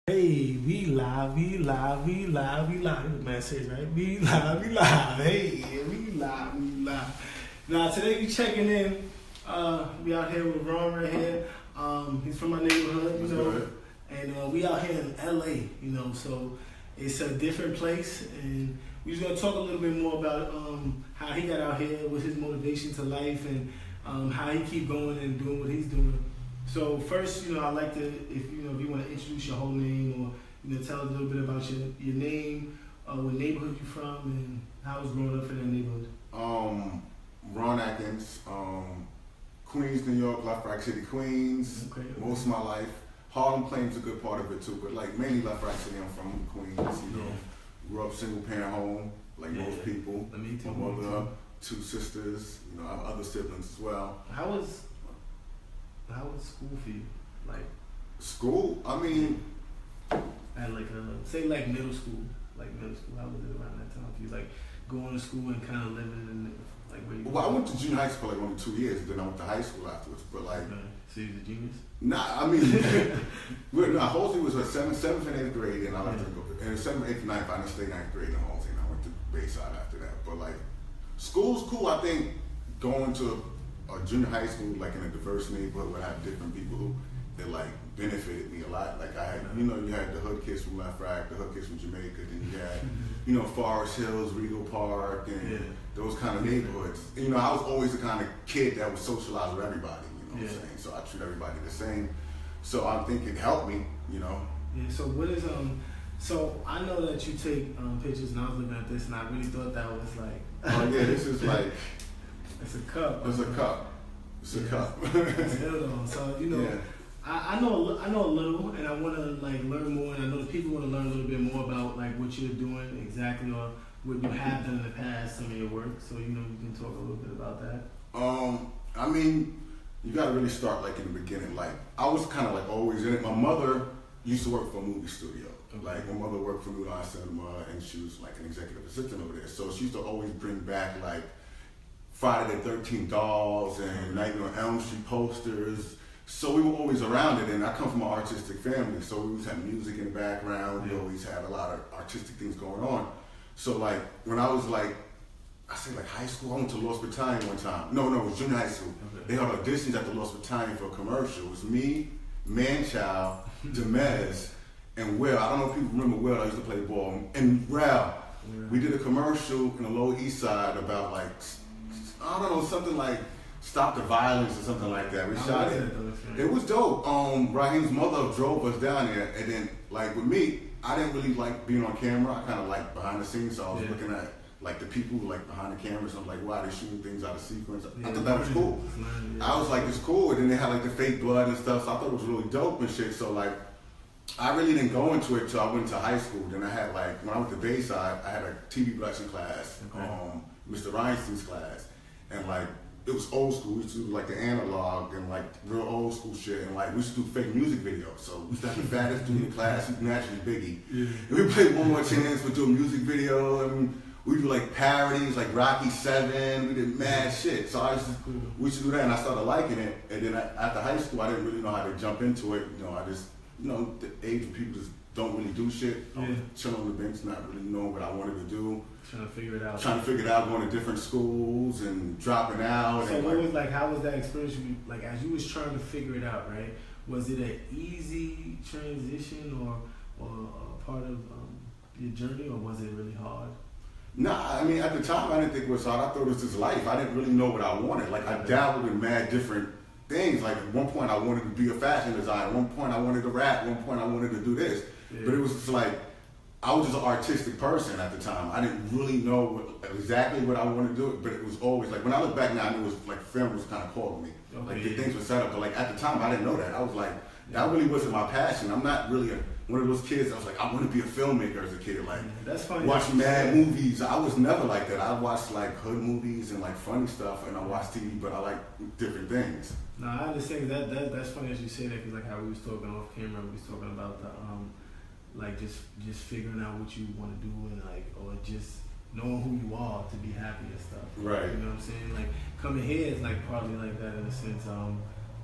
Hey, we live. Man, says right. We live. Hey, we live. Now today we checking in. We out here with Ron right here. He's from my neighborhood, and we out here in LA, So it's a different place, and we're just gonna talk a little bit more about how he got out here, what his motivation to life, and how he keep going and doing what he's doing. So first, I'd like to, if you want to introduce your whole name, or tell us a little bit about your name, what neighborhood you're from, and how it was growing up in that neighborhood. Ron Adkins, Queens, New York, Lafayette City, Queens. Okay. Most of my life. Harlem claims a good part of it too, but like mainly Lafayette City. I'm from Queens. Grew up single parent home, like most people. My mother, two sisters. I have other siblings as well. How was school for you? Like school? I mean, at say middle school. How was it around that time? If you going to school and kind of living in where you? Well, I went to junior high school only 2 years, and then I went to high school afterwards. But so you was a genius? Nah, I mean, Halsey was a seventh and eighth grade, and I left to go. And 7th, 8th, 9th, I didn't stay ninth grade in Halsey, and I went to Bayside after that. But school's cool. I think going to a junior high school, in a diverse neighborhood, would have different people that benefited me a lot. I had, you had the hood kids from Lafayette, the hood kids from Jamaica, then you had, Forest Hills, Regal Park, and those kind of neighborhoods. I was always the kind of kid that would socialize with everybody, what I'm saying? So I treat everybody the same. So I think it helped me, Yeah, so what is, so I know that you take pictures, and I was looking at this, and I really thought that was oh yeah, this is it's a cup. It's a cup. It's a cup. So I know a little, and I want to learn more, and I know the people want to learn a little bit more about what you're doing exactly, or what you have done in the past, some of your work. So you can talk a little bit about that. I mean, you got to really start in the beginning. I was kind of always in it. My mother used to work for a movie studio. Okay. My mother worked for New Line Cinema, and she was an executive assistant over there. So she used to always bring back Friday the 13th dolls and Nightmare on Elm Street posters. So we were always around it, and I come from an artistic family, so we always had music in the background. We always had a lot of artistic things going on. So when I was I say high school, I went to Los Battalion one time. No, it was junior high school. Okay. They had auditions at the Los Battalion for a commercial. It was me, Manchild, Demez, and Will. I don't know if people remember Will. I used to play ball. And Ralph. Yeah. We did a commercial in the Lower East Side about I don't know, something Stop the Violence or something like that. We shot it. It was dope. Raheem's mother drove us down there, and then with me, I didn't really like being on camera. I kind of behind the scenes, so I was looking at the people behind the cameras. I'm wow, they're shooting things out of sequence. I thought that was cool. I was it's cool, and then they had the fake blood and stuff, so I thought it was really dope and shit. So I really didn't go into it till I went to high school. Then I had when I went to Bayside, I had a TV production class, Mr. Reinstein's class, and it was old school. We used to do the analog and real old school shit, and we used to do fake music videos. So we used to have the fattest dude in the class, who's naturally Biggie. Yeah. And we played One More Chance, we do a music video, and we do parodies Rocky 7. We did mad shit. So we used to do that, and I started liking it. And then after high school, I didn't really know how to jump into it. I just the age when people just don't really do shit. I was chilling on the bench, not really knowing what I wanted to do. Trying to figure it out, going to different schools and dropping out. So what was how was that experience? As you was trying to figure it out, right? Was it an easy transition or a part of your journey, or was it really hard? Nah, I mean at the time I didn't think it was hard. I thought it was just life. I didn't really know what I wanted. I dabbled in mad different things. At one point I wanted to be a fashion designer. At one point I wanted to rap. At one point I wanted to do this. Yeah. But it was just I was just an artistic person at the time. I didn't really know exactly what I wanted to do, but it was always when I look back now, I knew it was film was kind of calling me. Okay, the things were set up, but at the time I didn't know that. I was that really wasn't my passion. I'm not really one of those kids. I was I want to be a filmmaker as a kid. That's funny. Watch mad movies. I was never like that. I watched hood movies and funny stuff, and I watched TV, but I like different things. No, I understand that's funny as you say that, because how we was talking off camera, we was talking about the just figuring out what you want to do, and or just knowing who you are to be happy and stuff. Right. You know what I'm saying? Coming here is partly that in a sense.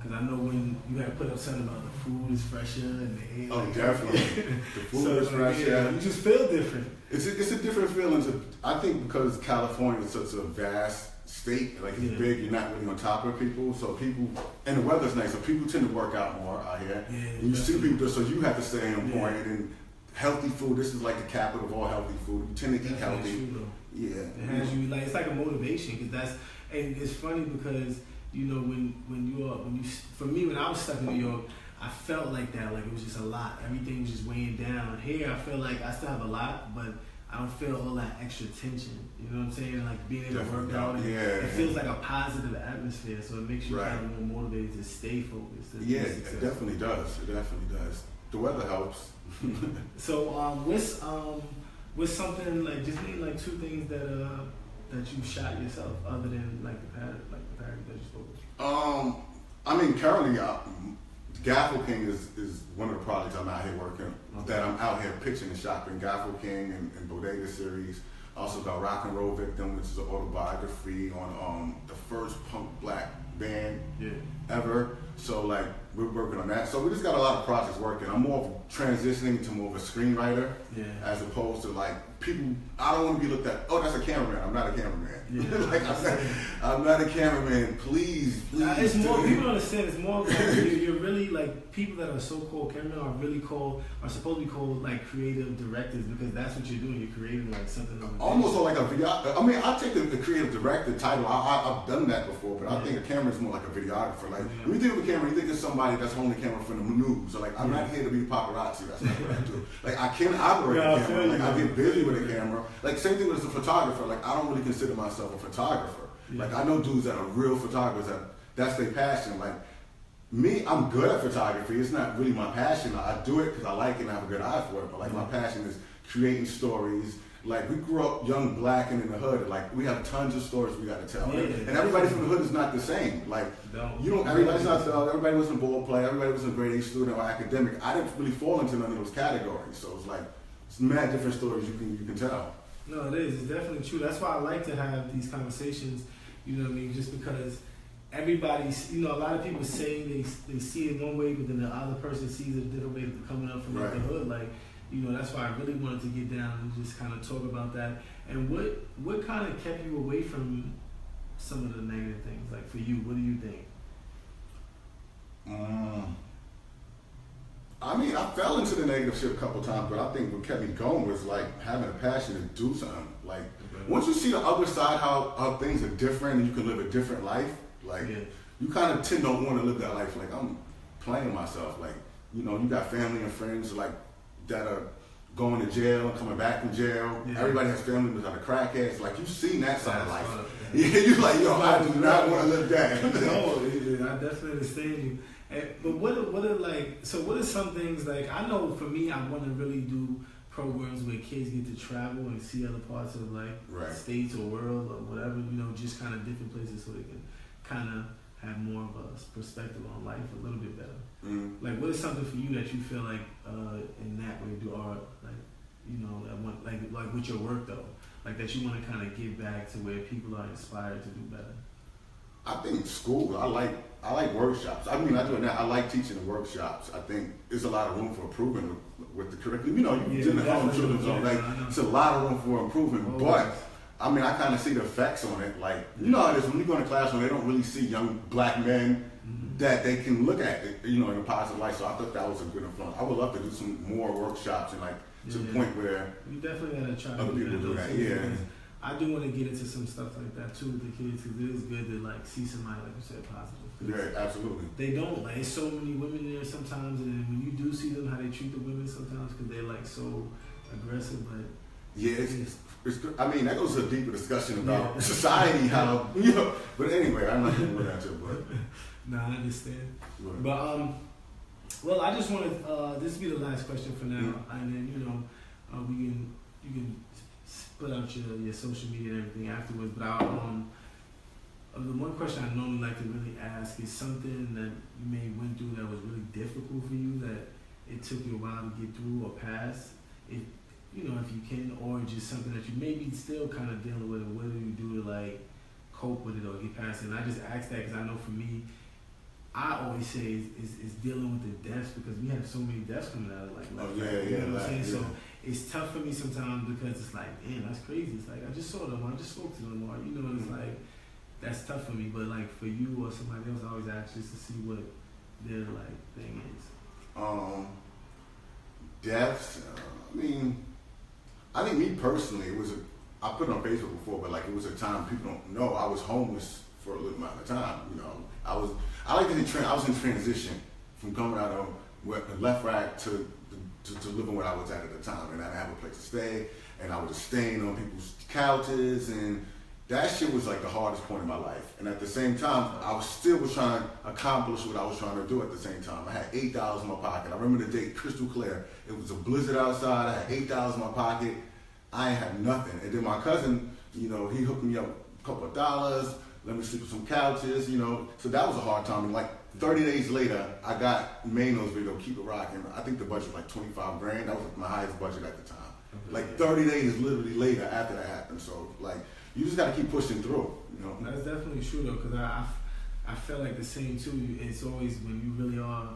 Because I know when you had put up something about the food is fresher and the air. Oh, definitely. The food is fresher. Yeah, you just feel different. It's a different feeling. I think because California is such a vast state, like it's big, you're not really on top of people. So people, and the weather's nice, so people tend to work out more out here. Yeah, and you see people, so you have to stay on point. And healthy food, this is like the capital of all healthy food. You tend to eat healthy. True, yeah. It has you, like, it's like a motivation, because that's, and it's funny because, you know, for me, when I was stuck in New York, I felt like that, like it was just a lot. Everything was just weighing down. Here, I feel like I still have a lot, but I don't feel all that extra tension. You know what I'm saying? Like being able to work out, it feels like a positive atmosphere, so it makes you kind of more motivated to stay focused. Yeah, it definitely does. It definitely does. The weather helps. So, what's something like, just name like 2 things that you shot yourself other than like the pattern that you spoke of? I mean, currently, Gaffle King is one of the projects I'm out here working, that I'm out here pitching and shopping. Gaffle King and Bodega series. Also got Rock and Roll Victim, which is an autobiography on the first punk black band ever. So like, we're working on that. So we just got a lot of projects working. I'm more of transitioning to more of a screenwriter, as opposed to like people. I don't want to be looked at. Oh, that's a cameraman. I'm not a cameraman. Like I'm not a cameraman. Please. It's more. People don't understand. It's more like you're really like, people that are so-called cameramen are supposed to be called like creative directors, because that's what you're doing. You're creating like something. Almost like a video. I mean, I take the creative director title. I've done that before, but I think a camera is more like a videographer. Like when you think of a camera, you think of somebody that's holding the camera for the news. So like, I'm not here to be paparazzi. That's not what I do. Like I can operate a camera. Like I get busy with a camera. Like same thing with a photographer. Like I don't really consider myself a photographer. Like I know dudes that are real photographers that's their passion. Like me, I'm good at photography. It's not really my passion. I do it because I like it and I have a good eye for it. But like my passion is creating stories. Like we grew up young, black, and in the hood. Like we have tons of stories we got to tell. And everybody from the hood is not the same. Like everybody's not. Everybody wasn't a ball player. Everybody wasn't a grade A student or academic. I didn't really fall into none of those categories. So it's like it's mad different stories you can tell. No, it is. It's definitely true. That's why I like to have these conversations. You know what I mean? Just because everybody's, you know, a lot of people say they see it one way, but then the other person sees it a different way coming up from like the hood. Like, you know, that's why I really wanted to get down and just kind of talk about that. And what kind of kept you away from some of the negative things? Like for you, what do you think? I mean, I fell into the negative shit a couple times, but I think what kept me going was like having a passion to do something. Like once you see the other side, how things are different and you can live a different life, like you kind of tend to want to live that life. Like I'm playing myself. Like, you know, you got family and friends like that are going to jail and coming back from jail. Everybody has family that are crackheads. Like you've seen that side of life. You're like, yo, I do not want to live that. No, I definitely understand you. But what are some things, like, I know for me, I want to really do programs where kids get to travel and see other parts of like states or world or whatever, you know, just kind of different places, so they can kind of have more of a perspective on life a little bit better. Like, what is something for you that you feel like in that way do art, like, you know, like with your work though, like that you want to kind of give back to where people are inspired to do better? I think school. I like workshops. I mean, I do it now. I like teaching the workshops. I think there's a lot of room for improvement with the curriculum. You know, you did the home children's zone. Like, it's a lot of room for improvement. But I mean, I kind of see the effects on it. Like, you know how it is when you go into classroom, they don't really see young black men that they can look at it, you know, in a positive light. So I thought that was a good influence. I would love to do some more workshops and like to the point where you definitely gotta try other people do that. I do want to get into some stuff like that too with the kids, because it is good to like see somebody, like you said, positive. Yeah, absolutely. They don't, like, there's so many women there sometimes, and when you do see them, how they treat the women sometimes, because they're like so aggressive. But it's I mean, that goes to a deeper discussion about society, how, you know. But anyway, I'm not going to go into it. But no, I understand. Right. But well, I just wanted this to be the last question for now, and then you know you can put out your social media and everything afterwards. But the one question I normally like to really ask is something that you may went through that was really difficult for you, that it took you a while to get through or pass, if you know, if you can, or just something that you maybe still kind of dealing with, and what do you do to like cope with it or get past it? And I just ask that because I know for me, I always say is dealing with the deaths, because we have so many deaths coming out of like left, you know what I'm saying? So it's tough for me sometimes, because it's like, damn, that's crazy. It's like, I just saw them, I just spoke to them, or you know, it's like, that's tough for me. But like for you or somebody else, I always ask just to see what their like thing is. Deaths. I think me personally, I put it on Facebook before, but like it was a time people don't know I was homeless for a little amount of time. You know, I was in transition from coming out of left rack to living where I was at the time, and I didn't have a place to stay, and I was just staying on people's couches, and that shit was like the hardest point in my life. And at the same time, I was trying to accomplish what I was trying to do at the same time. I had $8 in my pocket. I remember the day crystal clear. It was a blizzard outside. I had $8 in my pocket. I ain't had nothing. And then my cousin, you know, he hooked me up a couple of dollars, let me sleep on some couches, you know. So that was a hard time. And like 30 days later, I got Mano's video, Keep It Rockin'. I think the budget was like 25 grand. That was like my highest budget at the time. Like 30 days literally later after that happened. So like, you just gotta keep pushing through, you know. That's definitely true though, because I feel like the same too. It's always when you really are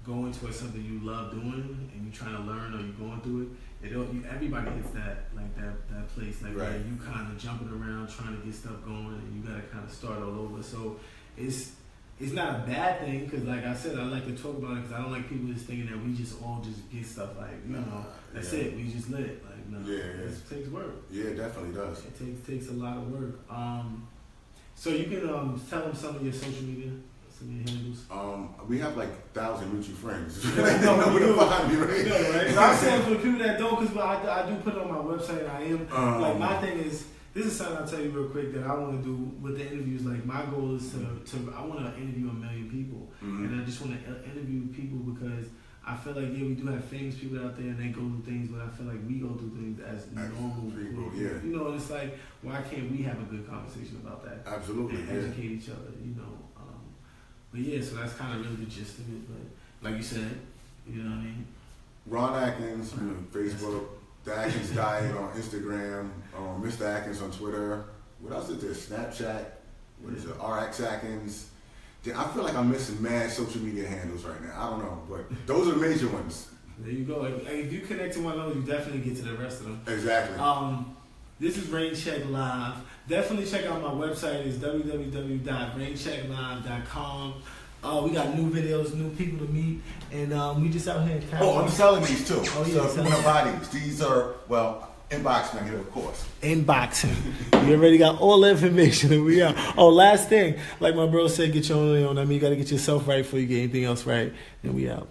going towards something you love doing and you're trying to learn, or you're going through it. Everybody hits that place like where you kind of jumping around trying to get stuff going, and you gotta kind of start all over. So it's not a bad thing, because like I said, I like to talk about it, because I don't like people just thinking that we just all just get stuff like, you know, that's it, we just lit. Like, no, it takes work. Yeah, it definitely does. It takes a lot of work. So you can tell them some of your social media, some of your handles. We have like 1,000 mutual friends. They don't know where to find me, right? You know, right? I'm saying for the people that don't, because I do put it on my website. I am like, my thing is, this is something I'll tell you real quick that I want to do with the interviews. Like, my goal is I want to interview 1 million people, and I just want to interview people because I feel like, we do have famous people out there and they go through things, but I feel like we go through things as normal people. Yeah. You know, it's like, why can't we have a good conversation about that? Absolutely. And educate each other, you know. But yeah, so that's kind of really the gist of it. But like you said, you know what I mean? Ron Adkins on Facebook, The Atkins Diet on Instagram, Mr. Atkins on Twitter. What else is there? Snapchat. What is it? RX Atkins. I feel like I'm missing mad social media handles right now. I don't know, but those are the major ones. There you go. If you connect to one of those, you definitely get to the rest of them. Exactly. This is RAINCHECK Live. Definitely check out my website. It's www.rainchecklive.com. We got new videos, new people to meet, and we just out here. I'm selling these too. Oh yeah, so if you want to buy these, these are inboxing here, of course. Inboxing. We already got all the information, and we are. Oh, last thing, like my bro said, get your own. I mean, you got to get yourself right before you get anything else right, and we out.